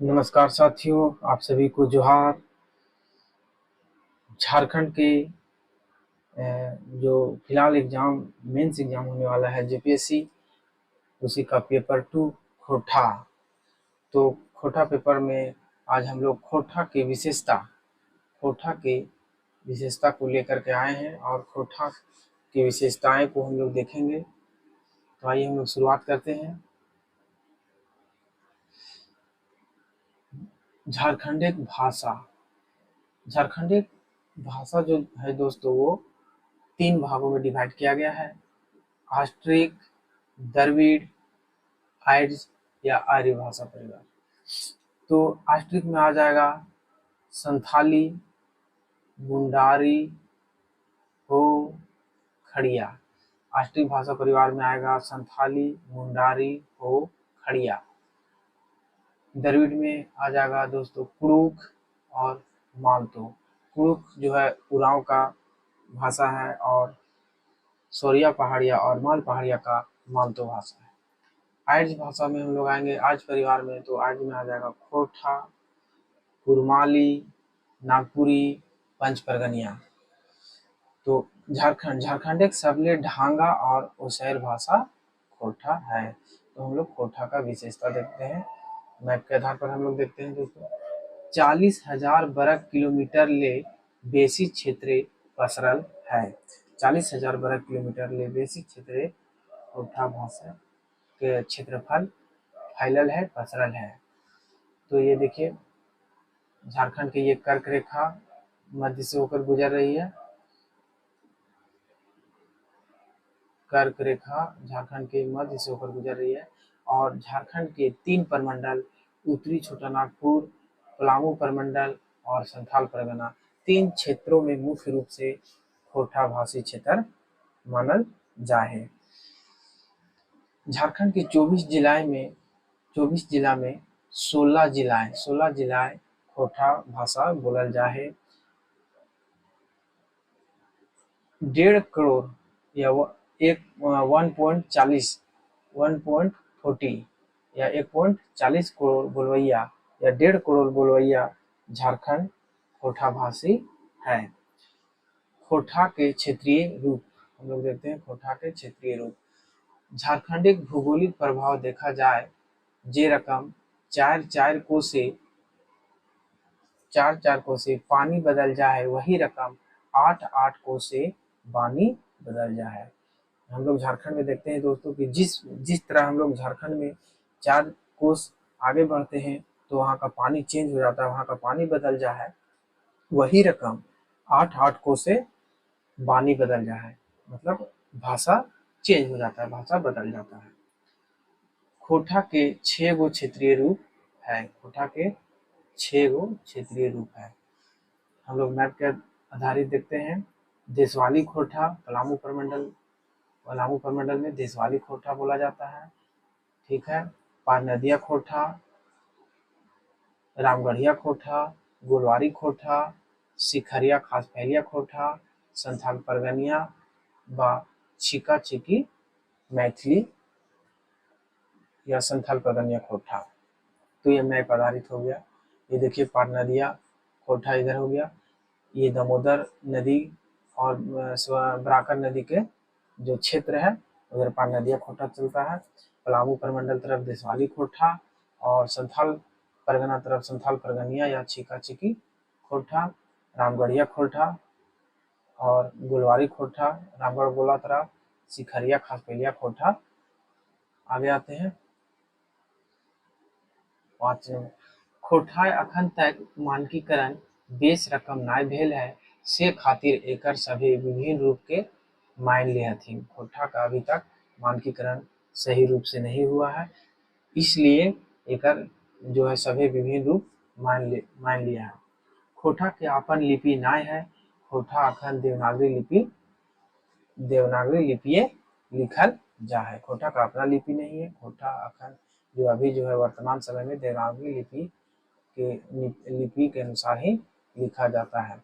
नमस्कार साथियों, आप सभी को जोहार। झारखंड के जो फिलहाल मेंस एग्जाम होने वाला है जेपीएससी, उसी का पेपर 2 खोटा। तो खोटा पेपर में आज हम लोग खोटा की विशेषता को लेकर के आए हैं और खोटा की विशेषताएं को हम लोग देखेंगे। तो आइए हम लोग शुरुआत करते हैं। झारखंडिक भाषा झारखंडिक भाषा जो है दोस्तों, वो 3 भागों में डिवाइड किया गया है। ऑस्ट्रिक, द्रविड़, आर्य या आर्य भाषा परिवार। तो ऑस्ट्रिक में आ जाएगा संथाली, मुंडारी, हो, खड़िया। ऑस्ट्रिक भाषा परिवार में आएगा संथाली, मुंडारी, हो, खड़िया। द्रविड़ में आ जाएगा दोस्तों कुड़ुक और मालतो। कुड़ुक जो है उरांव का भाषा है और सोरिया पहाड़िया और माल पहाड़िया का मालतो भाषा है। आर्य भाषा में हम लोग आएंगे आर्य परिवार में, तो आर्य में आ जाएगा खोरठा, कुरमाली, नागपुरी, पंच परगनिया। तो झारखंड एक सबले ढांगा और ओसैर भाषा खोरठा है। तो हम लोग खोरठा का विशेषता देखते हैं। मैप के आधार पर हम लोग देखते हैं दोस्तों, 40,000 वर्ग किलोमीटर ले बेसी क्षेत्र पसरल है। 40,000 वर्ग किलोमीटर ले बेसी क्षेत्र खोरठा भाषा के क्षेत्रफल फैलल है, पसरल है। तो ये देखिए, झारखंड की ये कर्क रेखा मध्य से होकर गुजर रही है। कर्क रेखा झारखंड के मध्य से होकर गुजर रही है और झारखंड के 3 प्रमंडल, उत्तरी छोटा नागपुर, पलामू प्रमंडल और संथाल परगना, 3 क्षेत्रों में मुख्य रूप से खोरठा भाषी क्षेत्र मानल जाए। झारखंड के 24 जिला में 16 जिलाएं खोरठा भाषा बोलल जाए। 1.5 करोड़ या 1.40 या 1.40 करोड़ बोलवैया या 1.5 करोड़ बोलवैया झारखंड खोरठा भाषी है। खोरठा के क्षेत्रीय रूप हम लोग देखते हैं। खोरठा के क्षेत्रीय रूप, झारखंडिक भौगोलिक प्रभाव देखा जाए, जे रकम 4 4 को से पानी बदल जाए, वही रकम 8 8 को से पानी बदल जाए। हम लोग झारखंड में देखते हैं दोस्तों कि जिस जिस तरह हम लोग झारखंड में 4 कोस आगे बढ़ते हैं तो वहाँ का पानी चेंज हो जाता है, वहाँ का पानी बदल जाए, वही रकम 8 8 को से वाणी बदल जाए, मतलब भाषा चेंज हो जाता है, भाषा बदल जाता है। खोरठा के 6 गो क्षेत्रीय रूप है। खोरठा के 6 गो क्षेत्रीय रूप है। हम लोग मैप के आधारित देखते हैं। देशवाली खोरठा पलामू प्रमंडल में देशवाली खोरठा बोला जाता है। ठीक है। पारनदिया खोरठा, रामगढ़िया खोरठा, गोलवारी खोरठा, सिखरिया खास फैलिया खोरठा, संथाल परगनिया व छिका छिकी मैथिली या संथाल परगनिया खोरठा। तो ये मैप आधारित हो गया। ये देखिए पारनदिया खोरठा इधर हो गया, ये दामोदर नदी और बराकर नदी के जो क्षेत्र है उधर पारनदिया खोरठा चलता है। पलामू प्रमंडल तरफ देशवाली खोरठा और संथाल परगना तरफ संथाल परगनिया या छिका छिकी खोरठा, रामगढ़िया खोरठा और गोलवारी खोरठा, रामगढ़ गोला तरफ सिखरिया खासपेलिया खोरठा। आगे आते हैं 5 नंबर, खोरठा अखन तक मानकीकरण बेस रकम नाय भेल है, से खातिर एकर सभी विभिन्न रूप के मान लिए हथिन। खोरठा का अभी तक मानकीकरण सही रूप से नहीं हुआ है, इसलिए एकर जो है सभी विभिन्न रूप मान लिया है। खोरठा के आपन लिपि नाय है। खोरठा अखन देवनागरी लिपिये लिखल जा है। खोरठा का अपना लिपि नहीं है। खोरठा अखन जो अभी जो है वर्तमान समय में देवनागरी लिपि के अनुसार ही लिखा जाता है।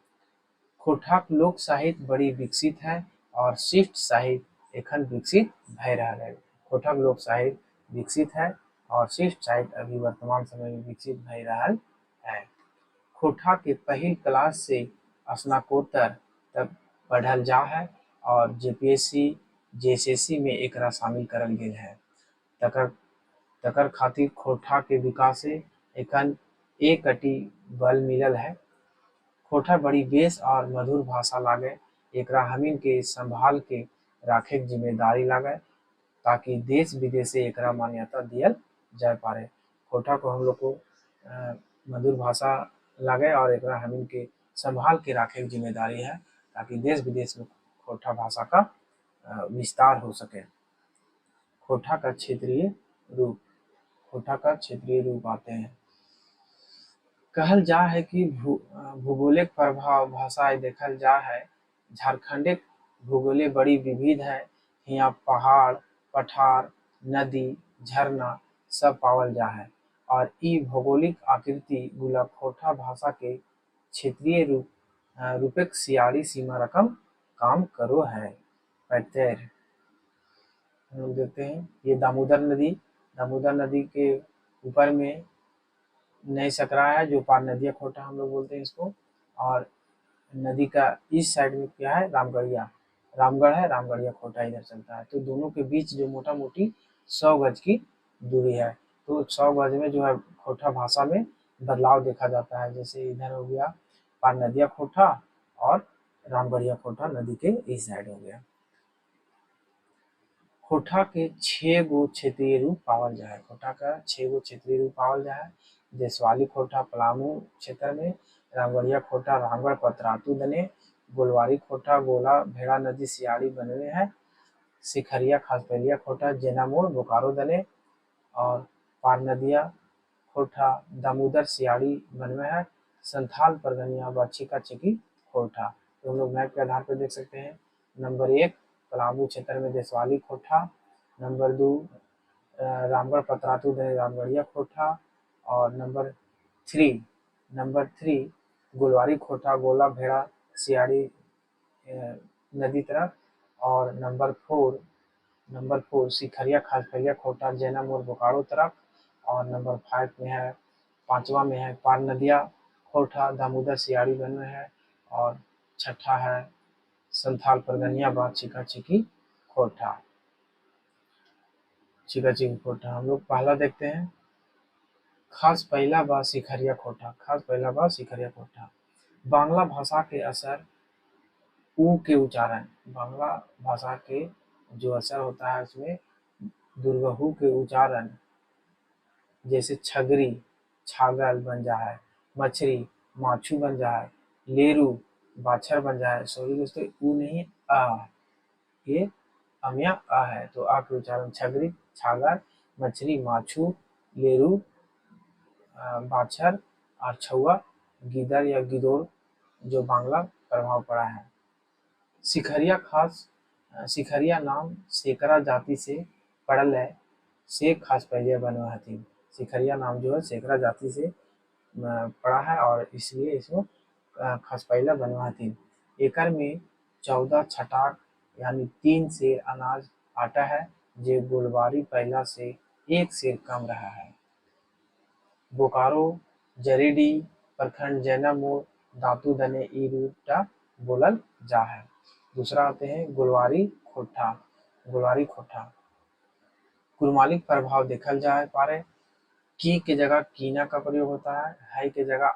खोरठा लोक साहित्य बड़ी विकसित है और शिष्ट साहित्य एखन विकसित भय रहा है। खोरठा लोक साहित्य विकसित है और शिफ्ट साइट अभी वर्तमान समय में विकसित भई रहल है। खोटा के पहिल क्लास से स्नातकोत्तर तक पढ़ल जा है और जेपीएससी जेएसएससी में एकरा शामिल करल गेल है। तकर तकर खातिर खोटा के विकास से एखन एक अटी बल मिलल है। खोटा बड़ी बेस और मधुर भाषा लागे, एकरा हमिन के संभाल के राखे के जिम्मेदारी लागे ताकि देश विदेश से एकरा मान्यता दियल जा पारे। खोटा को हम लोग को मधुर भाषा लागे और एकरा हमिन के संभाल के राखे के जिम्मेदारी है ताकि देश विदेश में खोटा भाषा का विस्तार हो सके। खोटा का क्षेत्रीय रूप, खोटा का क्षेत्रीय रूप आते हैं। कहल जा है कि भूगोलिक प्रभाव भाषा देखल जा है। झारखंडिक भूगोले बड़ी विविध है। यहाँ पहाड़, पठार, नदी, झरना सब पावल जा है और ई भौगोलिक आकृति गुला खोटा भाषा के क्षेत्रीय रूपक सियारी सीमा रकम काम करो है। पैतेर हम लोग देखते हैं ये दामोदर नदी के ऊपर में नई सकरा है जो पार नदिया खोटा हम लोग बोलते हैं इसको। और नदी का इस साइड में क्या है, रामगढ़ है, रामगढ़िया खोटा इधर चलता है। तो दोनों के बीच जो मोटा मोटी 100 गज की दूरी है। तो 100 गज में जो है खोटा भाषा में बदलाव देखा जाता है। जैसे इधर हो गया पार नदिया खोटा और रामगढ़िया खोटा नदी के इस साइड हो गया। खोटा के 6 गो क्षेत्रीय रूप पावल जाए। खोटा का 6 गो क्षेत्रीय रूप पावल जाए। देशवाली खोटा पलामू क्षेत्र में, रामगढ़िया खोटा रामगढ़ पतरातू दने, गोलवारी खोटा गोला भेड़ा नदी सियाड़ी बनवे है, सिखरिया खासपैलिया खोटा जेनामोड़ बोकारो दने और पार नदिया खोटा दामोदर सियाड़ी बनवे है, संथाल परगनिया व छिका छिकी खोटा। तो हम लोग मैप के आधार पर देख सकते हैं। नंबर 1 पलामू क्षेत्र में देशवाली खोटा, नंबर 2 रामगढ़ पतरातू दने रामगढ़िया खोटा और नंबर थ्री गोलवारी खोटा गोला भेड़ा सियाड़ी नदी तरफ और नंबर फोर सिखरिया खासपैलिया खोटा जैना मोड़ बोकारो तरफ और नंबर 5 में है, 5वां में है पार नदिया खोटा दामोदर सियाड़ी बन में है और छठा है संथाल परगनिया बाग छिका छिकी खोटा। छिका छिकी खोटा हम लोग पहला देखते हैं। खास पहला बा सिखरिया खोटा। बांग्ला भाषा के असर ऊ के उच्चारण, बांग्ला भाषा के जो असर होता है उसमें दुर्गहू के उच्चारण, जैसे छगरी छागल बन जा है, मछरी माछू बन जा है, लेरू बाछर बन जा है। सॉरी दोस्तों ऊ नहीं आ, ये अमिया आ है तो आ के उच्चारण छगरी छागर मछरी माछू लेरू बाछर और छुआ गिदर या गिदोर जो बांग्ला प्रभाव पड़ा है। सिखरिया नाम सेकरा जाति से पड़ल है, से खास पहले बनवा हथिन। सिखरिया नाम जो है सेकरा जाति से पड़ा है और इसलिए इसको खास पहला बनवा हथिन। एकर में 14 छटाक यानी 3 सेर अनाज आटा है जो गोलवारी पहला से 1 सेर कम रहा है। बोकारो जरीडी प्रखंड जैना मोड़ दातू दने ई रूटा बोलल जा है। दूसरा आते हैं गोलवारी खोटा। कुरमालिक प्रभाव देखल जाए पारे, की के जगह कीना का प्रयोग होता है के जगह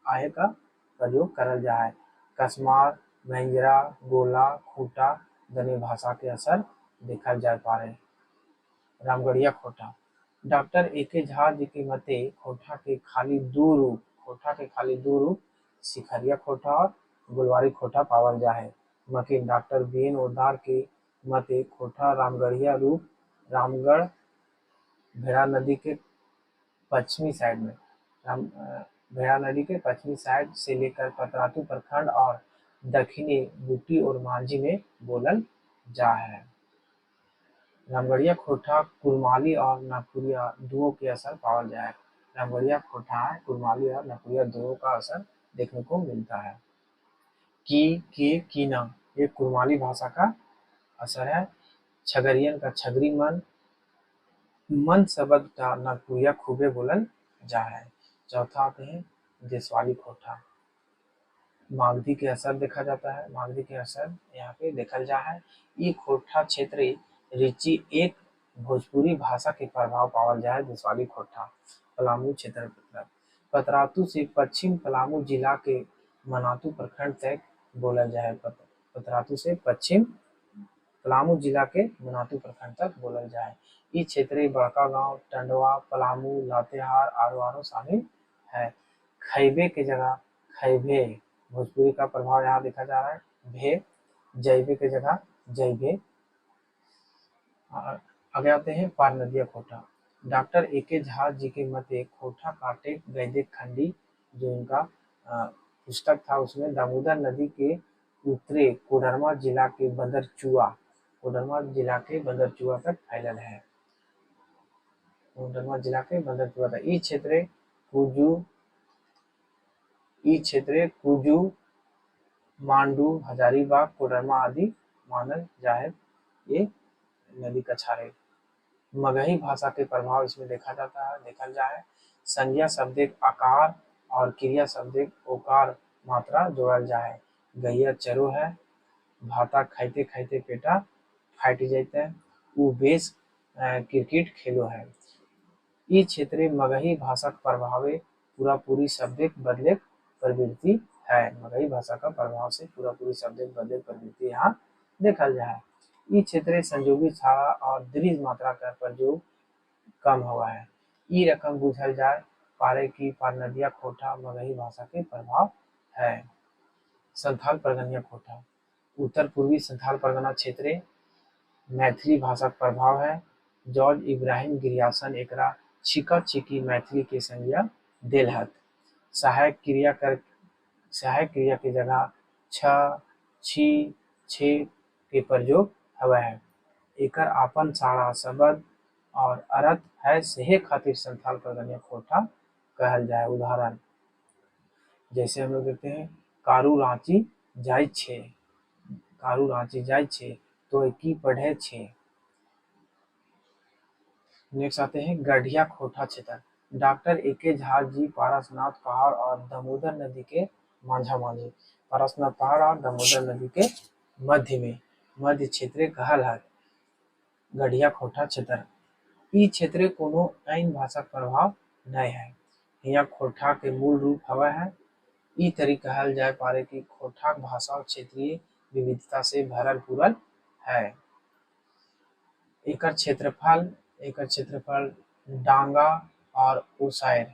आहे का प्रयोग करल जाए। कसमार महिंद्रा गोला खूटा दने भाषा के असर देखल जाए पारे। रामगढ़िया खोटा डॉक्टर एके झा जी के मते खोटा के खाली दो रूप सिखरिया खोटा और गुलवारी खोटा पावल जा है। मकिन डॉक्टर बीएन ओदार के मते खोटा रामगढ़िया रूप रामगढ़ भेड़ा नदी के पश्चिमी साइड में भेड़ा नदी के पश्चिमी साइड से लेकर पतरातू प्रखंड और दक्षिणी बूटी और मांझी में बोलल जा है। रामगढ़िया खोटा कुरमाली और नागपुरिया दुओं के असर पावल जाए। रामगढ़िया खोटा कुरमाली और नागपुरिया दुओं का असर देखने को मिलता है। के कीना ये कुरमाली भाषा का असर है। छगरियन का छगरी मन मन शब्द का नागपुरिया खूबे बोलल जा है। चौथा आते हैं देशवाली खोटा। मागधी के असर देखा जाता है, मागधी के असर यहाँ पे देखल जा है। ये खोटा क्षेत्र रिची एक भोजपुरी भाषा के प्रभाव पावल जाए देशवाली खोटा। पलामू क्षेत्र पतरातू से पश्चिम पलामू जिला के मनातू प्रखंड तक बोलल जाए। पतरातू से पश्चिम पलामू जिला के मनातू प्रखंड तक बोलल जाए। ई क्षेत्रीय बड़का गांव टंडवा पलामू लातेहार आरो शामिल है। खैबे के जगह खैबे भोजपुरी का प्रभाव यहाँ देखा जा रहा है। भे जैबे के जगह जैबे। आगे आते हैं पार नदिया खोटा। डॉक्टर ए के झा जी के मते खोटा काटे वैदिक खंडी जो इनका पुस्तक था उसमें दामोदर नदी के उत्तरे कोडरमा जिला के बंदरचुआ कोडरमा जिला के बंदरचुआ तक फैलल है। कोडरमा जिला के बंदरचुआ तक ई क्षेत्र कुजू मांडू हजारीबाग कोडरमा आदि मानल जाए। ये नदी का छारे मगही भाषा के प्रभाव इसमें देखल जाए। संज्ञा शब्द आकार और क्रिया शब्द ओकार मात्रा जोड़ल जाए। गैया चरो है, भाता खाइते खाइते पेटा फाट जाते हैं। उ बेस क्रिकेट खेलो है। ई क्षेत्र मगही भाषा का प्रभाव पूरा पूरी शब्द बदले प्रवृत्ति है। मगही भाषा का प्रभाव से पूरा पूरी शब्द बदले प्रवृत्ति यहाँ देखल जाए। ई क्षेत्र संयोगी छाड़ा और दीर्घ मात्रा का प्रयोग कम हुआ है। ई रकम बुझल जाए पारे की पार नदिया खोटा मगही भाषा के प्रभाव है। संथाल परगनिया खोटा उत्तर पूर्वी संथाल परगना क्षेत्र मैथिली भाषा का प्रभाव है। जॉर्ज इब्राहिम गिरियासन एकरा छिका छिकी मैथिली के संज्ञा देल हत। सहायक क्रिया की जगह छ छी छे के प्रयोग हवा है। एकर आपन सारा शब्द और अर्थ है सेहे खातिर संथाल परगनिया खोटा कहल जाए। उदाहरण जैसे हम लोग देखते हैं कारू रांची जाय छे, कारू रांची जाय छे तो की पढ़े छे। नेक्स्ट आते हैं गढ़िया खोटा क्षेत्र। डॉक्टर ए के झा जी पारसनाथ पहाड़ और दामोदर नदी के माझा माझी पारसनाथ पहाड़ और दामोदर नदी के मध्य क्षेत्र कहल है गढ़िया खोटा क्षेत्र। ई क्षेत्र कोनो अन्य भाषा प्रभाव नहीं है। यहाँ खोटा के मूल रूप हवा है। ई तरी कहल जाए पारे की खोटा भाषा और क्षेत्रीय विविधता से भरल पूरल है। एकर क्षेत्रफल डांगा और उसायर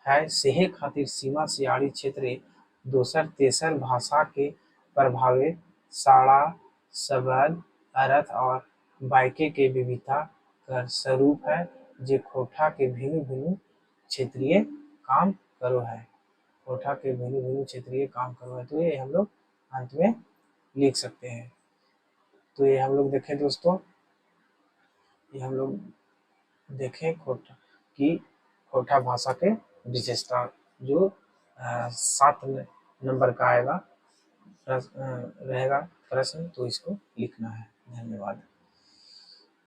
है सेहे खातिर सीमा सियाड़ी क्षेत्र दोसर तेसर भाषा के प्रभावे साड़ा शब्द अर्थ और बायके के विविधता कर स्वरूप है जे खोटा के भिन्न भिन्न क्षेत्रीय काम करो है। खोटा के भिन्न भिन्न क्षेत्रीय काम करो है। तो ये हम लोग अंत में लिख सकते हैं। तो ये हम लोग देखें दोस्तों, ये हम लोग देखें खोटा भाषा के विशेषता जो 7 नंबर का आएगा रहेगा प्रश्न तो इसको लिखना है। धन्यवाद।